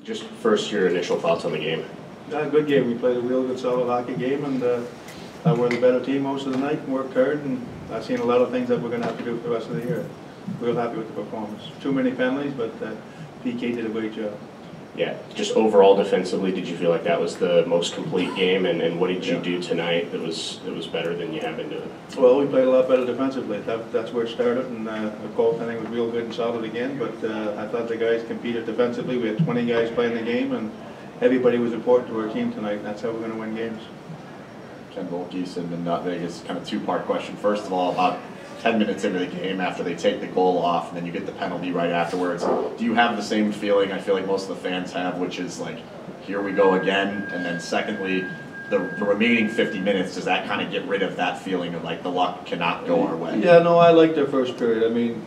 Just first, your initial thoughts on the game. Good game. We played a real good, solid hockey game, and we're the better team most of the night and worked hard. And I've seen a lot of things that we're going to have to do for the rest of the year. Real happy with the performance. Too many penalties, but PK did a great job. Yeah, just overall defensively, did you feel like that was the most complete game? And what did you do tonight that was better than you have been doing? Well, we played a lot better defensively. That's where it started, and the goaltending was real good and solid again. But I thought the guys competed defensively. We had 20 guys playing the game, and everybody was important to our team tonight. And that's how we're going to win games. Ken Volkes and Not Vegas, kind of two-part question. First of all, about 10 minutes into the game, after they take the goal off and then you get the penalty right afterwards, do you have the same feeling I feel like most of the fans have, which is like, here we go again? And then secondly, the remaining 50 minutes, does that kind of get rid of that feeling of like the luck cannot go our way? Yeah, no, I liked their first period. I mean,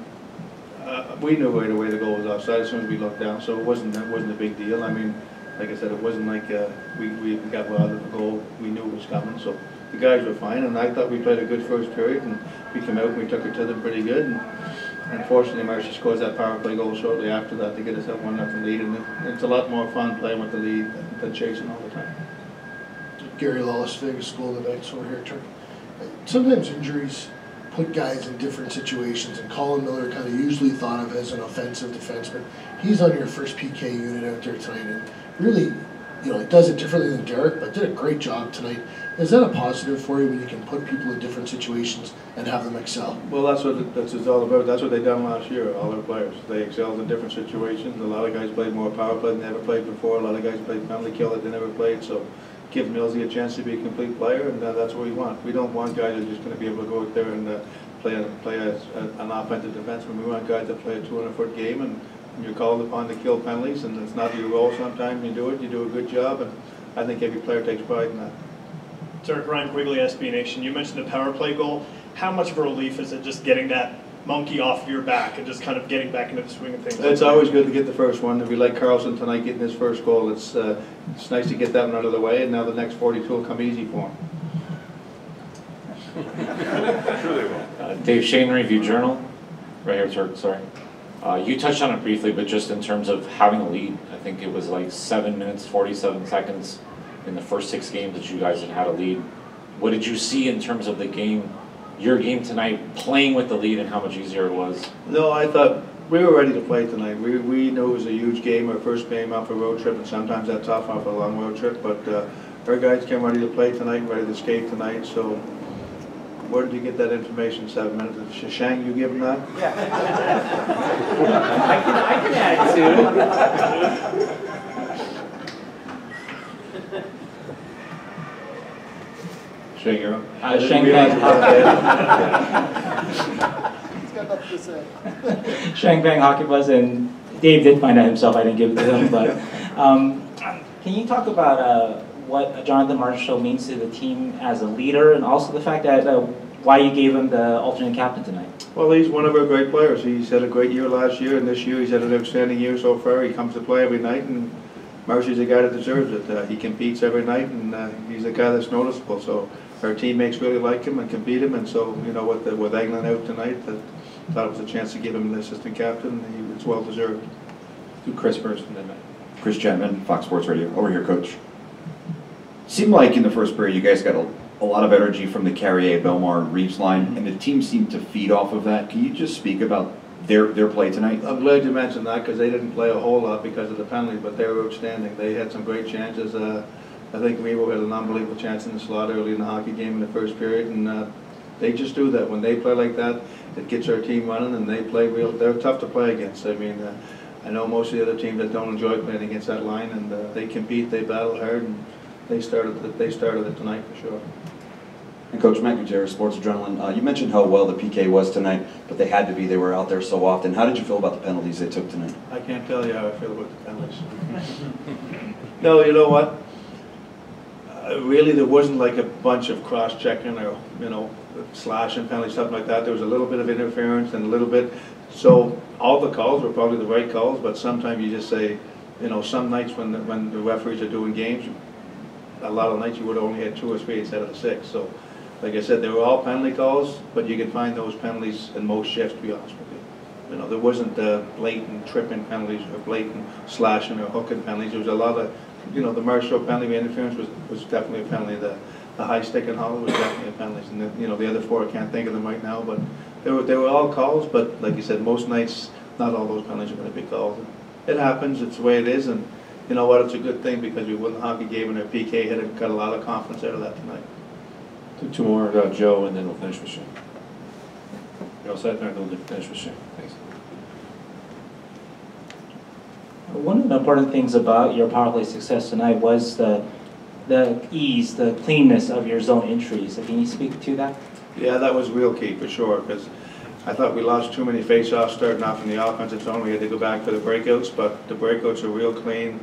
we knew right away the goal was offside as soon as we looked down, so it wasn't a big deal. I mean, like I said, it wasn't like we got wild at the goal. We knew it was coming, so the guys were fine, and I thought we played a good first period, and we came out and we took it to them pretty good. And unfortunately, Marcy scores that power play goal shortly after that to get us that 1-0 lead, and it's a lot more fun playing with the lead than chasing all the time. Gary Lawless, Vegas School of the Knights over here, Turk. Sometimes injuries put guys in different situations, and Colin Miller kind of usually thought of as an offensive defenseman. He's on your first PK unit out there tonight, and really, you know, he does it differently than Derek, but did a great job tonight. Is that a positive for you when you can put people in different situations and have them excel? Well, that's what it's all about. That's what they done last year, all our players. They excelled in different situations. A lot of guys played more power play than they ever played before. A lot of guys played penalty kill that they never played. So give Millsy a chance to be a complete player, and that's what we want. We don't want guys that are just going to be able to go out there and play an offensive defenseman. We want guys that play a 200-foot game, and you're called upon to kill penalties, and it's not your role sometimes. You do it, you do a good job, and I think every player takes pride in that. Derek, Ryan Quigley, SB Nation. You mentioned the power play goal. How much of a relief is it just getting that monkey off your back and just kind of getting back into the swing of things? It's always good to get the first one. If we like Carlson tonight getting his first goal, it's nice to get that one out of the way, and now the next 42 will come easy for him. Sure they will. Dave Shane, Review Journal. Right here, Turk, sorry. You touched on it briefly, but just in terms of having a lead, I think it was like 7 minutes, 47 seconds in the first 6 games that you guys had a lead. What did you see in terms of the game, your game tonight, playing with the lead and how much easier it was? No, I thought we were ready to play tonight. We knew it was a huge game, our first game off a road trip, and sometimes that's tough off a long road trip, but our guys came ready to play tonight, ready to skate tonight, so where did you get that information, 7 minutes? Shashang, you give him that? Yeah. I can add too. Shang, you're up. Shang Bang. He's got nothing to say. Shang Bang Hockey Buzz, and Dave did find out himself. I didn't give it to him, but can you talk about what Jonathan Marshall means to the team as a leader, and also the fact that why you gave him the alternate captain tonight? Well, he's one of our great players. He's had a great year last year, and this year he's had an outstanding year so far. He comes to play every night, and Marcy's a guy that deserves it. He competes every night, and he's a guy that's noticeable. So our teammates really like him and compete him, and so, you know, with Eglin out tonight, I thought it was a chance to give him the assistant captain. It's well deserved. To Chris first, and then Chris Chapman, Fox Sports Radio. Over here, Coach. Seemed like in the first period you guys got a lot of energy from the Carrier, Belmar, and Reeves line, and the team seemed to feed off of that. Can you just speak about their play tonight? I'm glad you mentioned that, because they didn't play a whole lot because of the penalty, but they were outstanding. They had some great chances. I think Revo had an unbelievable chance in the slot early in the hockey game in the first period, and they just do that. When they play like that, it gets our team running, and they play real. They're tough to play against. I mean, I know most of the other teams that don't enjoy playing against that line, and they compete, they battle hard, and they started it tonight for sure. And Coach Matt Gutierrez, Sports Adrenaline, you mentioned how well the PK was tonight, but they had to be. They were out there so often. How did you feel about the penalties they took tonight? I can't tell you how I feel about the penalties. No, you know what? Really, there wasn't like a bunch of cross-checking or, you know, slashing penalties, something like that. There was a little bit of interference and a little bit. So all the calls were probably the right calls, but sometimes you just say, you know, some nights when the referees are doing games, a lot of nights you would have only had 2 or 3 instead of the 6. So, like I said, they were all penalty calls, but you can find those penalties in most shifts, to be honest with you. You know, there wasn't blatant tripping penalties or blatant slashing or hooking penalties. There was a lot of, you know, the Marshall penalty interference was definitely a penalty. The high stick and hollow was definitely a penalty. And the, you know, the other four, I can't think of them right now, but they were all calls. But like you said, most nights, not all those penalties are going to be called. It happens. It's the way it is, and you know what? It's a good thing because we won the hockey game and our PK had got a lot of confidence out of that tonight. Do two more, Joe, and then we'll finish with Shane. You all set? All right, then we'll finish with Shane. Thanks. One of the important things about your power play success tonight was the ease, the cleanness of your zone entries. Can you speak to that? Yeah, that was real key for sure, because I thought we lost too many face-offs starting off in the offensive zone. We had to go back for the breakouts, but the breakouts are real clean.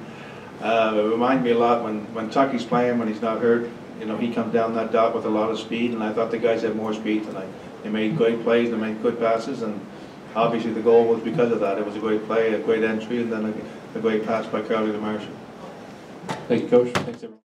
It reminded me a lot when Tucky's playing, when he's not hurt. You know, he comes down that dot with a lot of speed, and I thought the guys had more speed tonight. They made great plays, they made good passes, and obviously the goal was because of that. It was a great play, a great entry, and then a great pass by Crowley to Marshall. Thank you, Coach. Thanks, everyone.